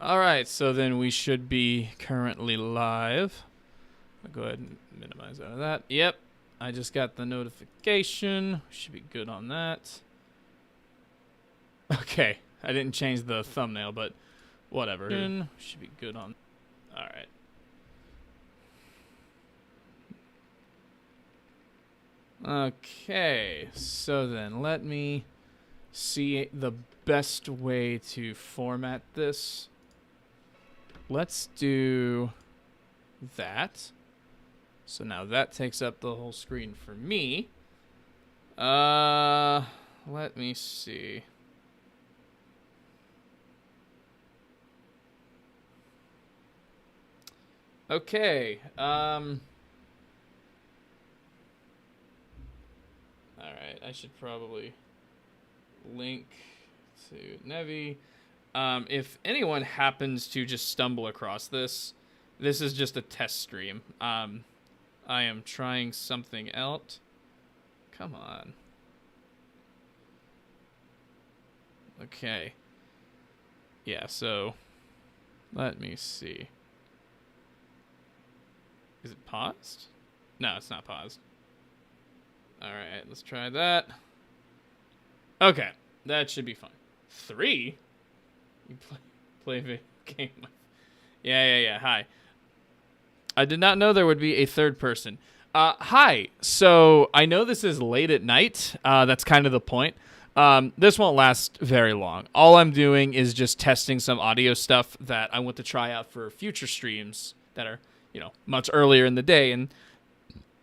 All right, so then we should be currently live. I'll go ahead and minimize out of that. Yep, I just got the notification. Should be good on that. Okay, I didn't change the thumbnail, but whatever. Should be good on. All right. Okay, so then let me see the best way to format this. Let's do that. So now that takes up the whole screen for me. Let me see. Okay. All right, I should probably link to Dewie. If anyone happens to just stumble across this is just a test stream. I am trying something out. Come on. Okay. Yeah, so let me see. Is it paused? No, it's not paused. All right, let's try that. Okay, that should be fine. 3? You play video game. Yeah. Hi. I did not know there would be a third person. Hi. So I know this is late at night. That's kind of the point. This won't last very long. All I'm doing is just testing some audio stuff that I want to try out for future streams that are, much earlier in the day. And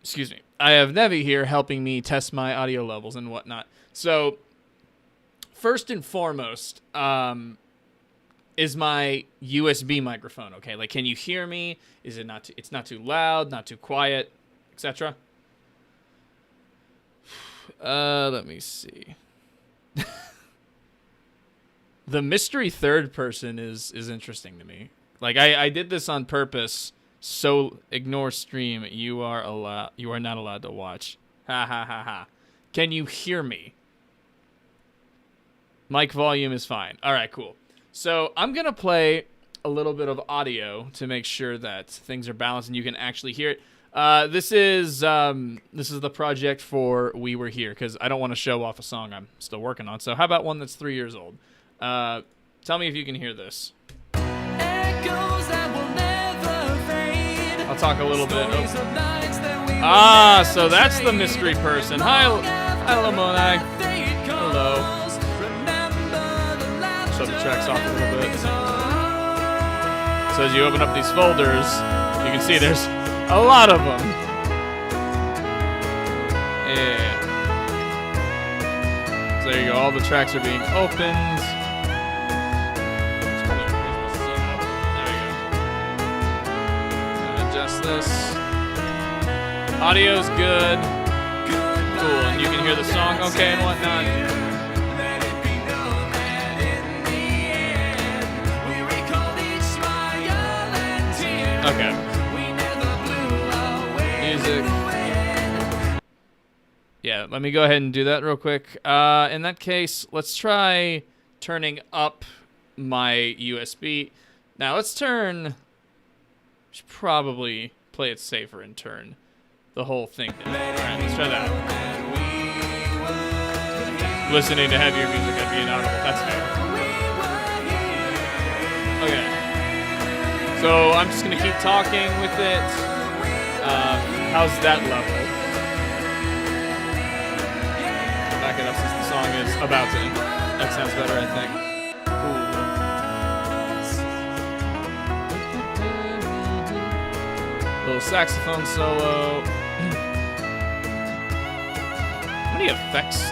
excuse me, I have Dewie here helping me test my audio levels and whatnot. So first and foremost, is my USB microphone okay? Like, can you hear me? Is it not? It's not too loud, not too quiet, etc. Let me see. The mystery third person is interesting to me. Like, I did this on purpose. So ignore stream. You are not allowed to watch. Ha ha ha ha. Can you hear me? Mic volume is fine. All right, cool. So I'm gonna play a little bit of audio to make sure that things are balanced and you can actually hear it. This is the project for We Were Here, because I don't want to show off a song I'm still working on. So how about one that's 3 years old? Tell me if you can hear this. I'll talk a little bit. So that's the mystery person. Hi Lamoni. Hello. Shut the tracks off a little bit. So as you open up these folders, you can see there's a lot of them. Yeah. So there you go. All the tracks are being opened. This audio's good. Cool, and you can hear the song okay and whatnot. Okay. Music. Yeah, let me go ahead and do that real quick. In that case, let's try turning up my USB. Now let's turn. Should probably play it safer and turn the whole thing down. Alright, let's try that. Listening to heavier music, I'd be inaudible. That's fair. Okay. So I'm just gonna keep talking with it. How's that level? Back it up since the song is about to end. That sounds better, I think. Little saxophone solo. How many effects?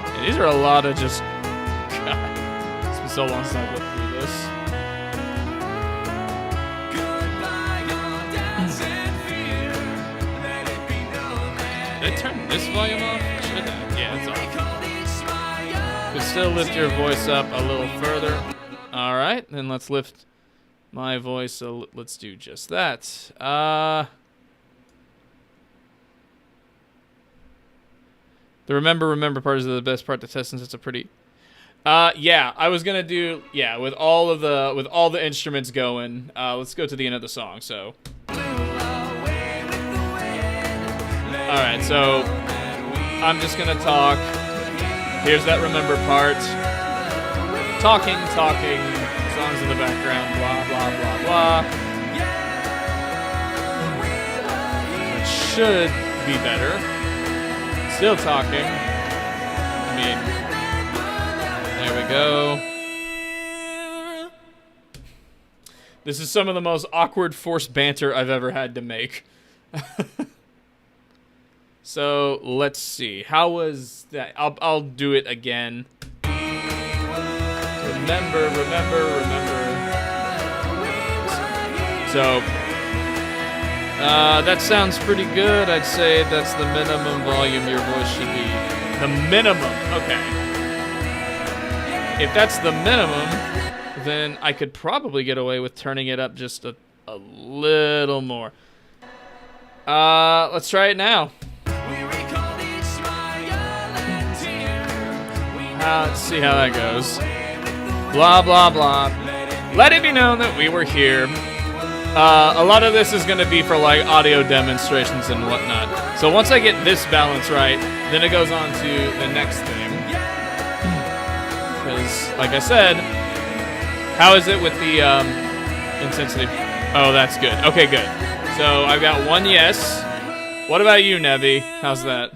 Yeah, these are a lot of just. God, it's been so long since I've looked through this. Did I turn this volume off? I should have. Yeah, it's off. But still lift your voice up a little further. All right, then let's lift my voice, so let's do just that. The remember part is the best part to test since it's a pretty Yeah, I was gonna do, yeah, with all the instruments going. Let's go to the end of the song, so. Alright, so I'm just gonna talk. Here's that remember part. Talking, songs in the background, blah, blah, blah, blah. It should be better. Still talking. I mean, there we go. This is some of the most awkward forced banter I've ever had to make. So, let's see. How was that? I'll do it again. Remember. So, that sounds pretty good. I'd say that's the minimum volume your voice should be. The minimum. Okay. If that's the minimum, then I could probably get away with turning it up just a little more. Let's try it now. Let's see how that goes. Blah, blah, blah. Let it be known that we were here. A lot of this is going to be for, like, audio demonstrations and whatnot. So once I get this balance right, then it goes on to the next thing. Because, like I said, how is it with the intensity? Oh, that's good. Okay, good. So I've got one yes. What about you, Nevi? How's that?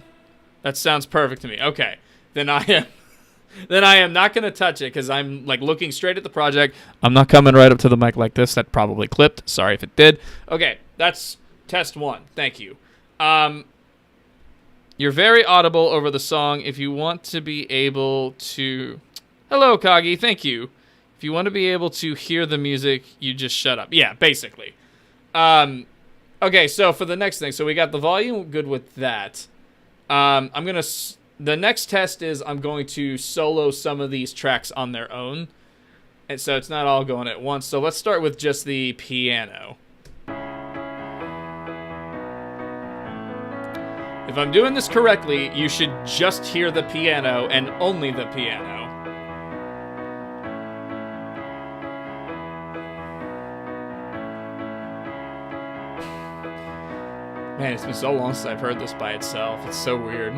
That sounds perfect to me. Okay. Then I am not going to touch it because I'm like looking straight at the project. I'm not coming right up to the mic like this. That probably clipped. Sorry if it did. Okay, that's test one. Thank you. You're very audible over the song. If you want to be able to... Hello, Kagi. Thank you. If you want to be able to hear the music, you just shut up. Yeah, basically. Okay, so for the next thing. So we got the volume. Good with that. I'm going to... The next test is I'm going to solo some of these tracks on their own. And so it's not all going at once. So let's start with just the piano. If I'm doing this correctly, you should just hear the piano and only the piano. Man, it's been so long since I've heard this by itself. It's so weird.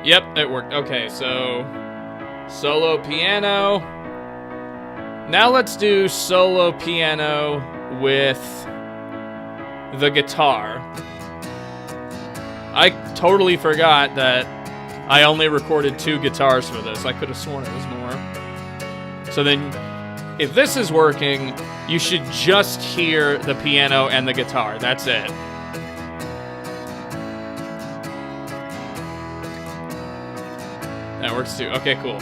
Yep, it worked. Okay, so solo piano. Now let's do solo piano with the guitar. I totally forgot that I only recorded 2 guitars for this. I could have sworn it was more. So then, if this is working, you should just hear the piano and the guitar. That's it. That works too. Okay, cool.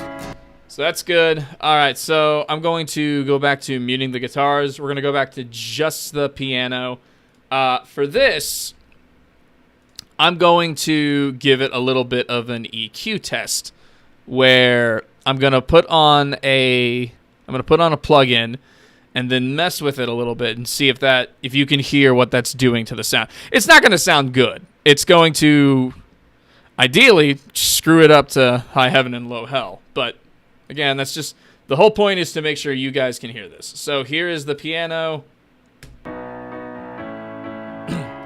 So that's good. All right, so I'm going to go back to muting the guitars. We're going to go back to just the piano. For this, I'm going to give it a little bit of an EQ test where I'm going to put on a plugin and then mess with it a little bit and see if you can hear what that's doing to the sound. It's not going to sound good. It's going to ideally screw it up to high heaven and low hell. But again, that's just the whole point is to make sure you guys can hear this. So here is the piano.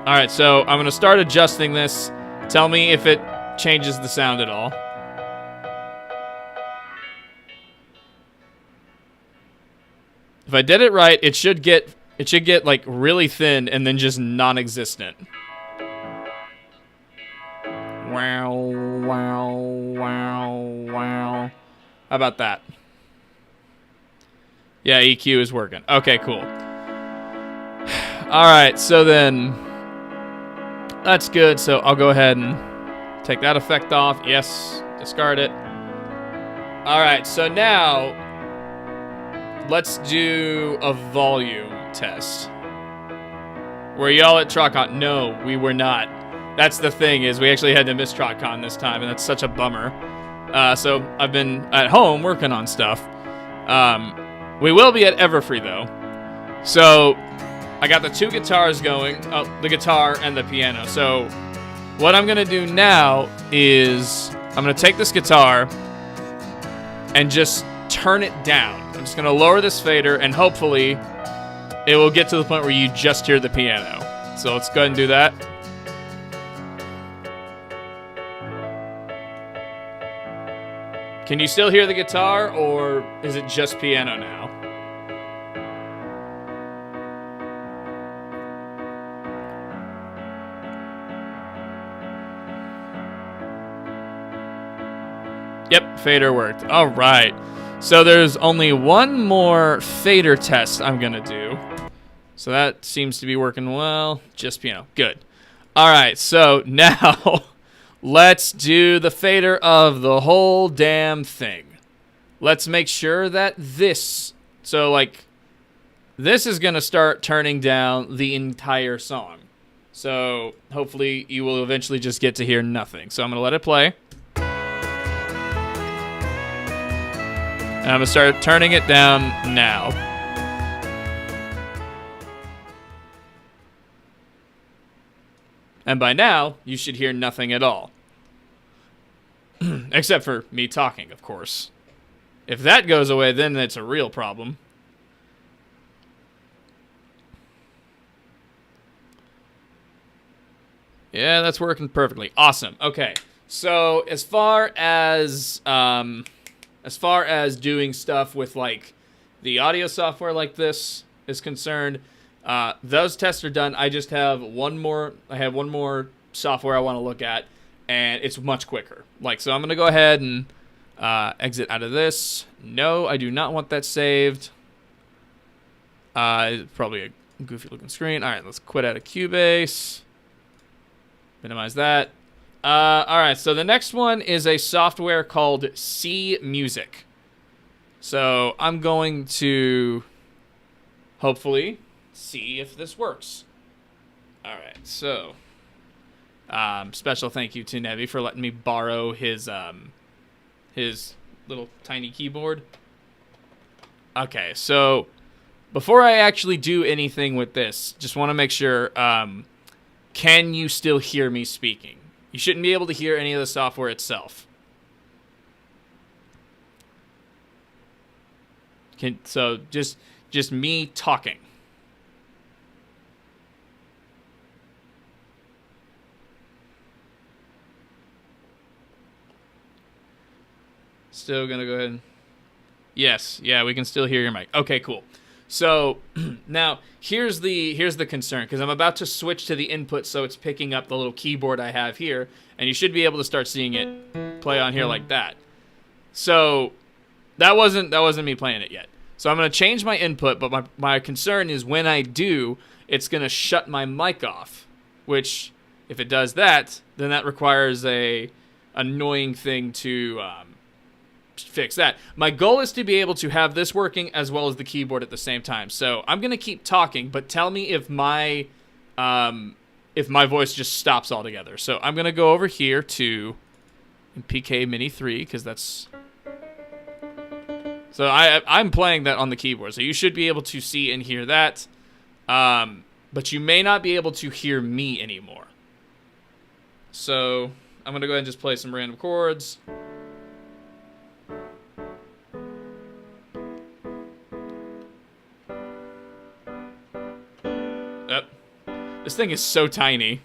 All right, so I'm going to start adjusting this. Tell me if it changes the sound at all. If I did it right, it should get like really thin and then just non-existent. Wow, wow, wow, wow. How about that? Yeah, EQ is working. Okay, cool. All right, so then that's good. So I'll go ahead and take that effect off. Yes, discard it. All right, so now let's do a volume test. Were y'all at TrotCon? No, we were not. That's the thing, is we actually had to miss TrotCon this time, and that's such a bummer. So I've been at home working on stuff. We will be at Everfree, though. So I got the 2 guitars going, the guitar and the piano. So what I'm going to do now is I'm going to take this guitar and just turn it down. I'm just going to lower this fader, and hopefully it will get to the point where you just hear the piano. So let's go ahead and do that. Can you still hear the guitar, or is it just piano now? Yep, fader worked. All right. So there's only one more fader test I'm going to do. So that seems to be working well. Just piano. Good. All right, so now let's do the fader of the whole damn thing. Let's make sure that this, so like, this is going to start turning down the entire song. So hopefully you will eventually just get to hear nothing. So I'm going to let it play. And I'm going to start turning it down now. And by now, you should hear nothing at all. Except for me talking, of course. If that goes away, then it's a real problem. Yeah, that's working perfectly. Awesome. Okay. So as far as doing stuff with like the audio software like this is concerned, those tests are done. I just have one more. I have one more software I want to look at, and it's much quicker. Like, so I'm gonna go ahead and exit out of this. No, I do not want that saved. It's probably a goofy looking screen. All right, let's quit out of Cubase. Minimize that. All right, so the next one is a software called C Music. So I'm going to hopefully see if this works. All right, so special thank you to Dewie for letting me borrow his little tiny keyboard. Okay, so before I actually do anything with this, just want to make sure, can you still hear me speaking? You shouldn't be able to hear any of the software itself. So just me talking. Still gonna go ahead and... Yes, yeah, we can still hear your mic. Okay, cool. So now here's the concern, because I'm about to switch to the input, so it's picking up the little keyboard I have here, and you should be able to start seeing it play on here like that. So that wasn't me playing it yet. So I'm gonna change my input, but my concern is when I do, it's gonna shut my mic off. Which, if it does that, then that requires a annoying thing to fix that. My goal is to be able to have this working as well as the keyboard at the same time. So I'm gonna keep talking, but tell me if my voice just stops altogether. So I'm gonna go over here to PK Mini 3 because that's. So I'm playing that on the keyboard, so you should be able to see and hear that, but you may not be able to hear me anymore. So I'm gonna go ahead and just play some random chords. This thing is so tiny.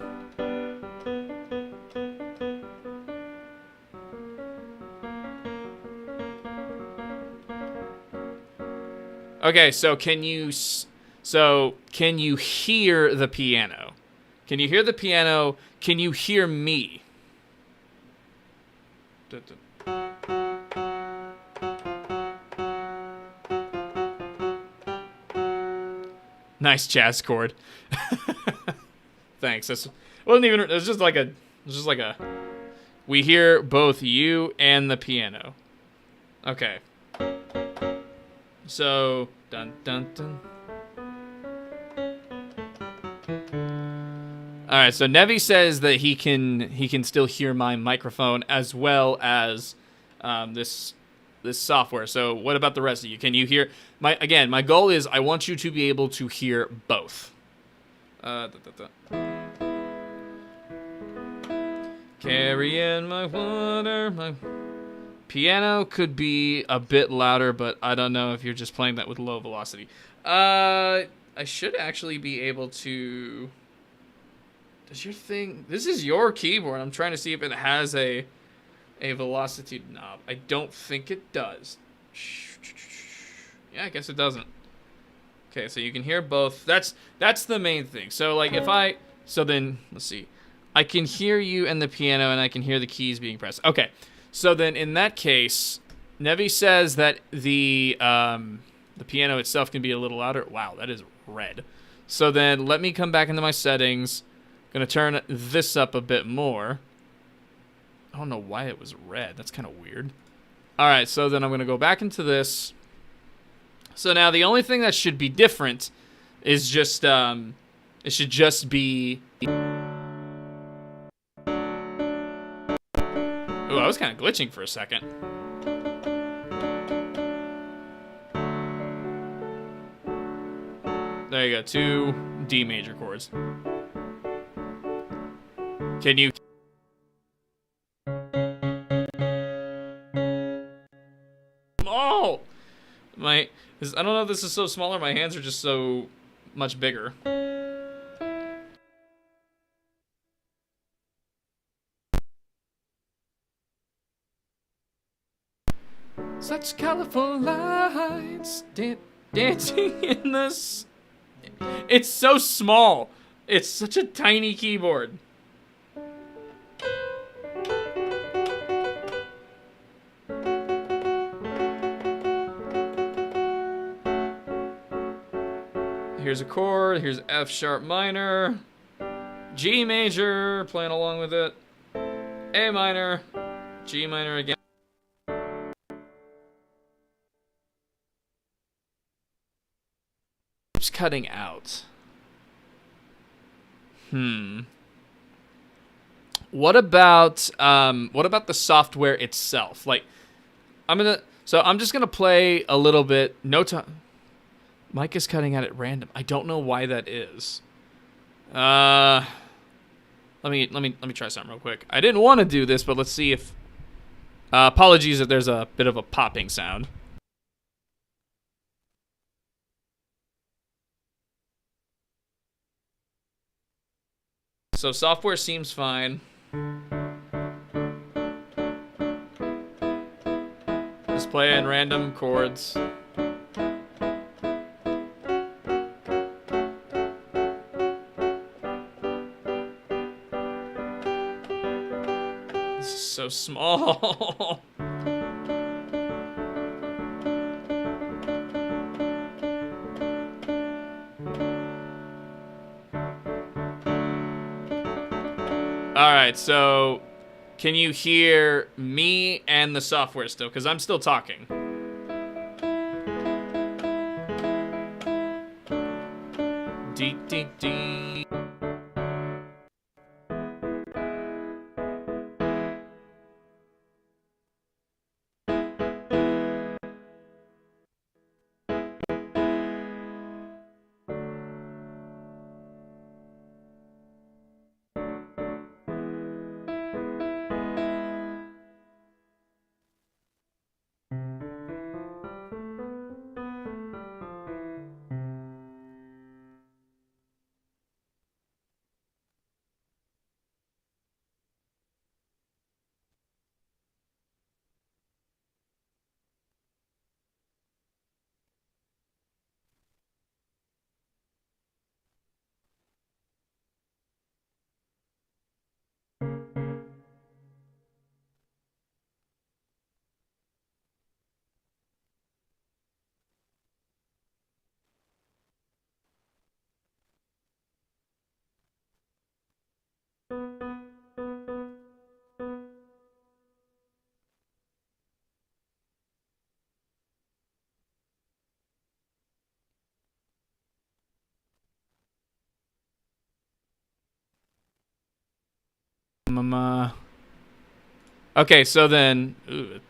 Okay, so can you hear the piano? Can you hear the piano? Can you hear me? Nice jazz chord. Thanks. It wasn't even. It was just like a. We hear both you and the piano. Okay. So dun dun dun. All right. So Dewie says that he can still hear my microphone as well as this software. So what about the rest of you? Can you hear my goal is I want you to be able to hear both. Carrying my water, my... Piano could be a bit louder, but I don't know if you're just playing that with low velocity. I should actually be able to... Does your thing... This is your keyboard. I'm trying to see if it has a velocity knob. I don't think it does. Yeah, I guess it doesn't. Okay, so you can hear both. That's the main thing. So, like, if I... So then, let's see. I can hear you and the piano, and I can hear the keys being pressed. Okay. So then, in that case, Nevi says that the piano itself can be a little louder. Wow, that is red. So then, let me come back into my settings. Gonna turn this up a bit more. I don't know why it was red. That's kind of weird. All right, so then I'm gonna go back into this. So now the only thing that should be different is just it should just be. Ooh, I was kind of glitching for a second. There you go, 2 D major chords. Can you... Oh! I don't know if this is so small or my hands are just so much bigger. Such colorful lights dancing in the... It's so small. It's such a tiny keyboard. Here's a chord. Here's F sharp minor. G major, playing along with it. A minor. G minor again. Keeps cutting out. What about the software itself? Like, I'm just gonna play a little bit. No time. Mic is cutting out at random. I don't know why that is. Let me try something real quick. I didn't want to do this, but let's see if. Apologies if there's a bit of a popping sound. So software seems fine. Just playing random chords. This is so small. Alright, so can you hear me and the software still? Because I'm still talking. Dee dee dee. Okay, so then... Ooh,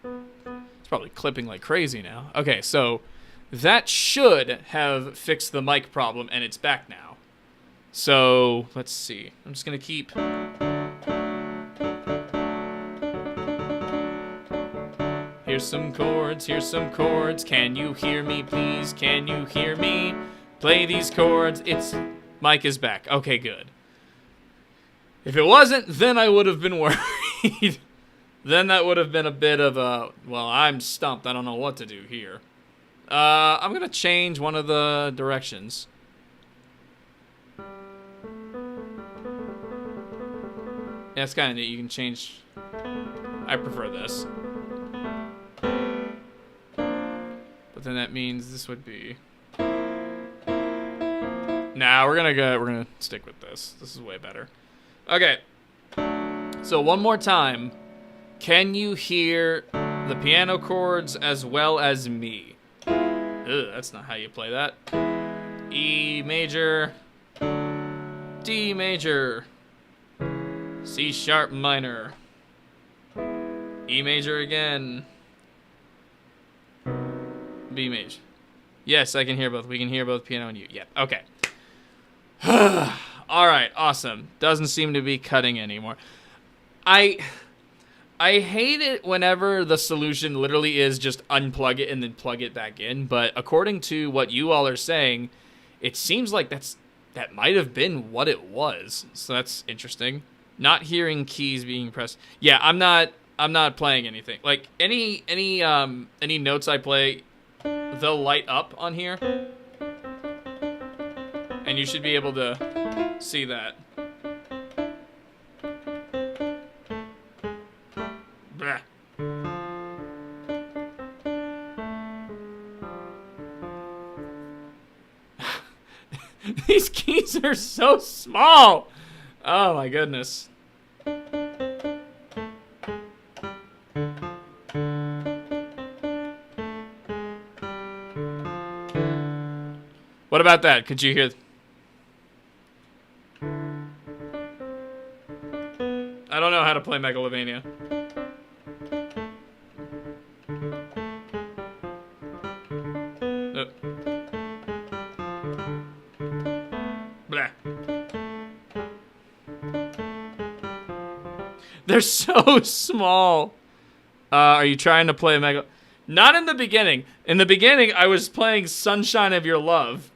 it's probably clipping like crazy now. Okay, so that should have fixed the mic problem, and it's back now. So, let's see. I'm just going to keep... Here's some chords, here's some chords. Can you hear me, please? Can you hear me? Play these chords. It's... Mike is back. Okay, good. If it wasn't, then I would have been worried. Then that would have been a bit of a... Well, I'm stumped. I don't know what to do here. I'm going to change one of the directions. Yeah, it's kind of neat. You can change... I prefer this. But then that means this would be... Nah, we're gonna stick with this. This is way better. Okay. So one more time. Can you hear the piano chords as well as me? Ugh, that's not how you play that. E major, D major, C sharp minor, E major again, B major. Yes, I can hear both. We can hear both piano and you. Yep. Okay. All right. Awesome. Doesn't seem to be cutting anymore. I hate it whenever the solution literally is just unplug it and then plug it back in. But according to what you all are saying, it seems like that might have been what it was. So that's interesting. Not hearing keys being pressed. Yeah, I'm not playing anything. Like any notes I play, they'll light up on here. And you should be able to see that. Blah. These keys are so small. Oh my goodness. What about that? Could you hear? I don't know how to play Megalovania. Blah. They're so small. Are you trying to play Mega? Not in the beginning. In the beginning, I was playing Sunshine of Your Love.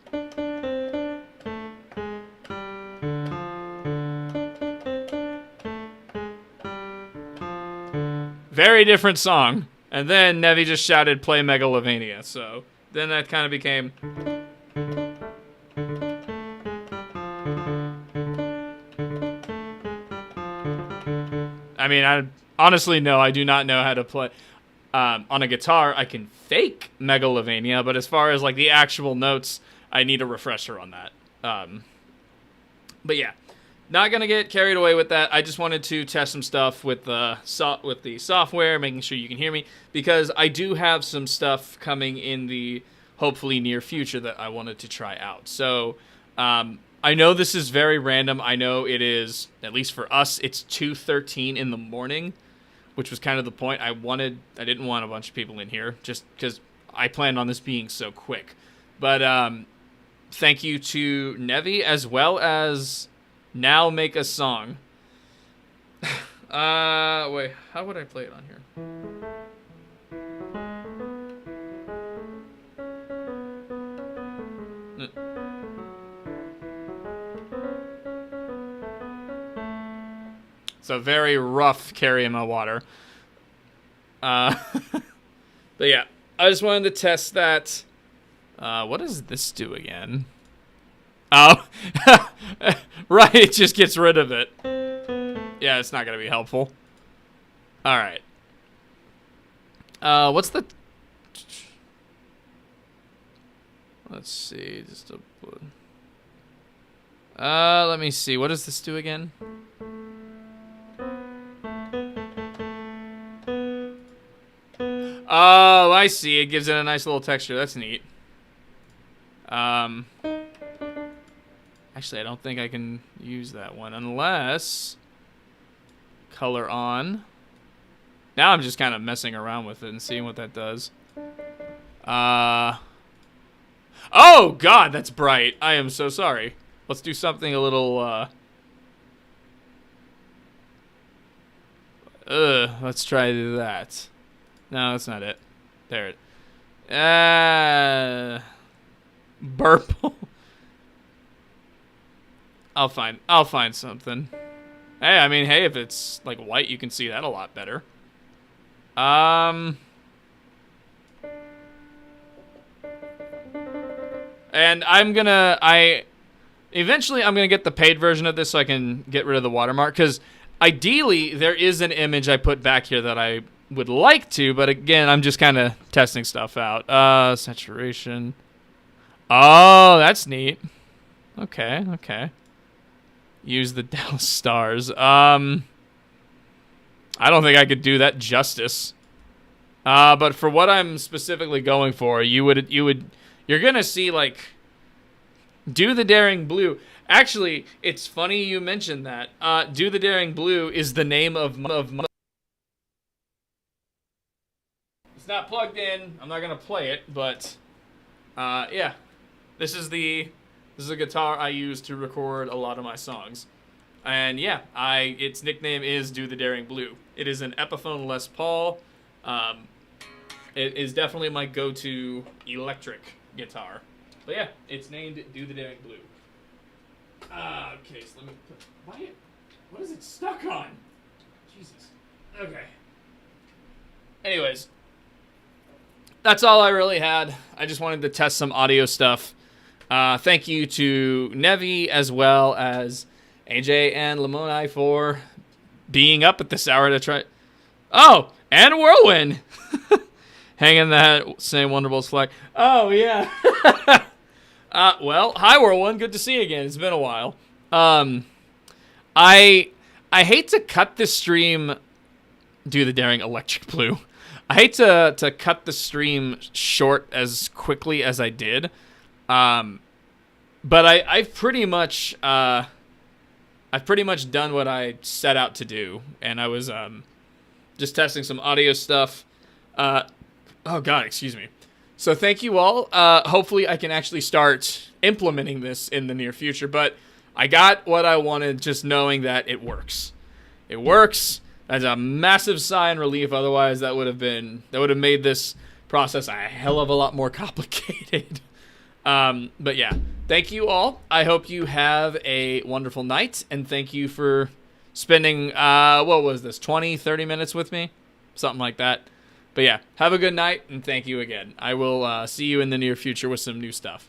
Very different song. And then Nevi just shouted, play Megalovania. So then that kind of became... I mean, honestly, no, I do not know how to play. On a guitar, I can fake Megalovania, but as far as like the actual notes, I need a refresher on that. But yeah, not gonna get carried away with that. I just wanted to test some stuff with the software, making sure you can hear me, because I do have some stuff coming in the hopefully near future that I wanted to try out. So I know this is very random. I know it is, at least for us, it's 2:13 in the morning, which was kind of the point. I didn't want a bunch of people in here just because I planned on this being so quick. But thank you to Nevi as well as Now Make a Song. Wait, how would I play it on here? It's a very rough carrying my water. But yeah, I just wanted to test that. What does this do again? Oh, right, it just gets rid of it. Yeah, it's not going to be helpful. All right. What's the... Let's see. Just a... let me see. What does this do again? Oh, I see. It gives it a nice little texture. That's neat. Actually, I don't think I can use that one unless color on. Now I'm just kind of messing around with it and seeing what that does. Oh, God, that's bright. I am so sorry. Let's do something a little, let's try that. No, that's not it. There it. Burple. I'll find something. Hey, I mean, hey, if it's like white, you can see that a lot better. And eventually I'm gonna get the paid version of this so I can get rid of the watermark, because ideally there is an image I put back here that I would like to, but again, I'm just kind of testing stuff out. Saturation. Oh, that's neat. Okay. Use the Dallas Stars. I don't think I could do that justice. But for what I'm specifically going for, you're gonna see, like, Do the Daring Blue. Actually, it's funny you mentioned that. Do the Daring Blue is the name of it's not plugged in. I'm not gonna play it, but yeah, this is a guitar I use to record a lot of my songs, and yeah, its nickname is Do the Daring Blue. It is an Epiphone Les Paul. It is definitely my go-to electric guitar. But yeah, it's named Do the Daring Blue. Okay, so let me put... What is it stuck on? Jesus. Okay. Anyways, that's all I really had. I just wanted to test some audio stuff. Thank you to Nevi as well as AJ and Lamoni for being up at this hour to try... Oh, and Whirlwind! Hanging that same Wonderbolts flag. Oh, yeah. Well, hi, Whirlwind. Good to see you again. It's been a while. I hate to cut this stream... Do the Daring Electric Blue. I hate to cut the stream short as quickly as I did. But I've pretty much done what I set out to do, and I was just testing some audio stuff. Oh God, excuse me. So thank you all. Hopefully I can actually start implementing this in the near future, but I got what I wanted just knowing that it works. It works. That's a massive sigh and relief. Otherwise that would have made this process a hell of a lot more complicated. But yeah, thank you all. I hope you have a wonderful night, and thank you for spending, what was this, 20, 30 minutes with me? Something like that. But yeah, have a good night, and thank you again. I will see you in the near future with some new stuff.